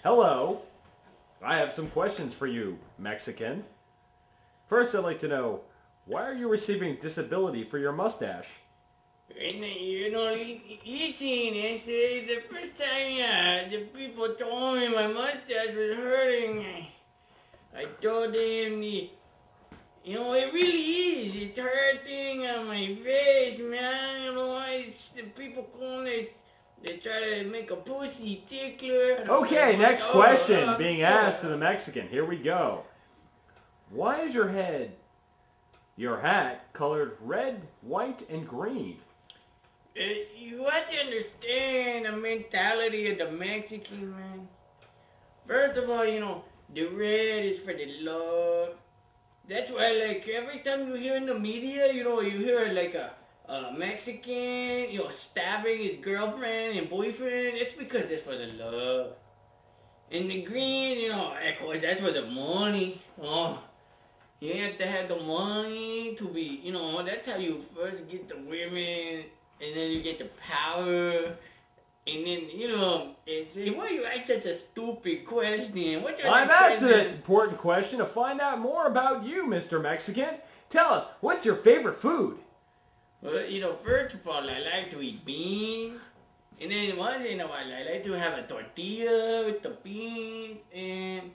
Hello. I have some questions for you, Mexican. First, I'd like to know, why are you receiving disability for your mustache? And listen, the first time the people told me my mustache was hurting, I told them, it really is. It's hurting on my face, man. The people call it, they try to make a pussy tickler. Okay, next question being asked to the Mexican. Here we go. Why is your hat colored red, white, and green? You have to understand the mentality of the Mexican, man. First of all, the red is for the love. That's why, like, every time you hear in the media, you hear like a Mexican, stabbing his girlfriend and boyfriend. It's because it's for the love. And the green, of course, that's for the money. Oh, you have to have the money to be, that's how you first get the women. And then you get the power, and then, it's, why you ask such a stupid question? I've asked an important question to find out more about you, Mr. Mexican. Tell us, what's your favorite food? Well, first of all, I like to eat beans, and then once in a while, I like to have a tortilla with the beans, and,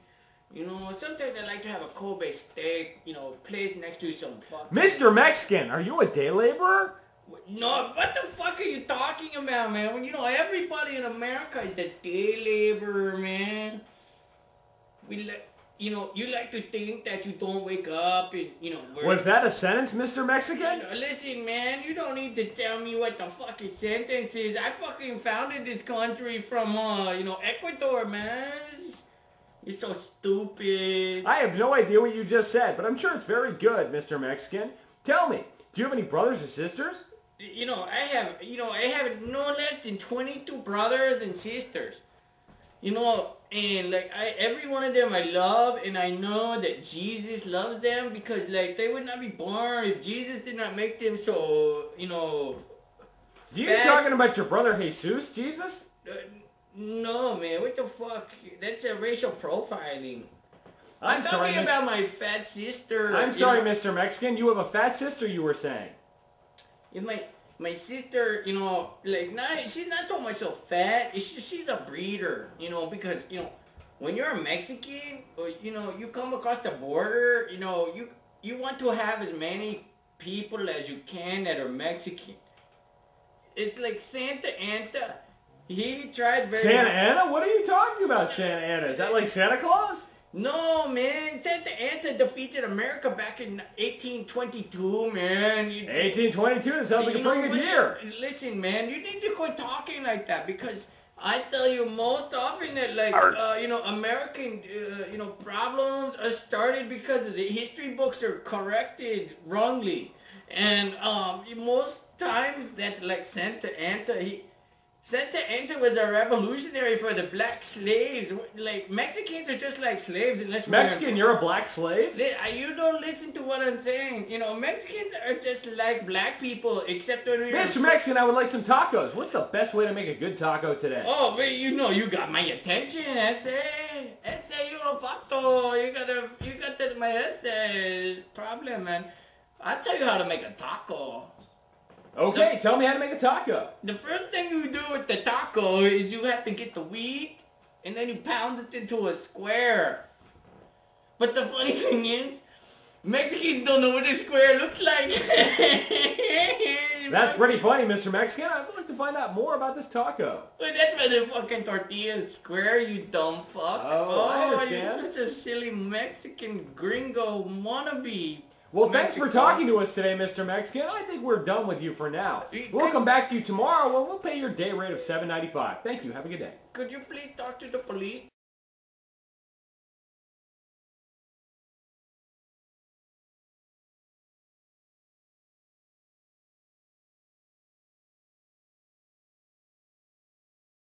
sometimes I like to have a Kobe steak, placed next to some fucking... Mr. Mexican, are you a day laborer? No, what the fuck are you talking about, man? When everybody in America is a day laborer, man. You like to think that you don't wake up and, work. Was that a sentence, Mr. Mexican? Listen, man, you don't need to tell me what the fucking sentence is. I fucking founded this country from, Ecuador, man. You're so stupid. I have no idea what you just said, but I'm sure it's very good, Mr. Mexican. Tell me, do you have any brothers or sisters? I have no less than 22 brothers and sisters. And every one of them I love, and I know that Jesus loves them because they would not be born if Jesus did not make them so, You're talking about your brother Jesus, Jesus? No, man, what the fuck? That's a racial profiling. I'm sorry, talking about my fat sister. I'm sorry, Mr. Mexican. You have a fat sister, you were saying. My sister, she's not so much so fat. She's a breeder, because, when you're a Mexican, or, you come across the border, you want to have as many people as you can that are Mexican. It's like Santa Anta. He tried very Santa Ana? What are you talking about, Santa Ana? Is that like Santa Claus? No, man. Santa Anna defeated America back in 1822, man. 1822? That sounds like a pretty good year. Listen, man, you need to quit talking like that because I tell you most often that, American, problems are started because of the history books are corrected wrongly. And most times that, Santa Anna was a revolutionary for the black slaves. Mexicans are just like slaves unless Mexican, you're a black slave? You don't listen to what I'm saying. Mexicans are just like black people, except when we're... Mr. Mexican, I would like some tacos. What's the best way to make a good taco today? Oh, wait, you got my attention. Ese, facto. You got my ese problem, man. I'll tell you how to make a taco. Okay, tell me how to make a taco. The first thing you do with the taco is you have to get the wheat, and then you pound it into a square. But the funny thing is, Mexicans don't know what a square looks like. That's pretty funny, Mr. Mexican. I'd like to find out more about this taco. Well, that's why the fucking tortilla is square, you dumb fuck. Oh, I understand. You're such a silly Mexican gringo wannabe. Well, thanks for talking to us today, Mr. Mexican. I think we're done with you for now. We'll come back to you tomorrow when we'll pay your day rate of $7.95. Thank you. Have a good day. Could you please talk to the police?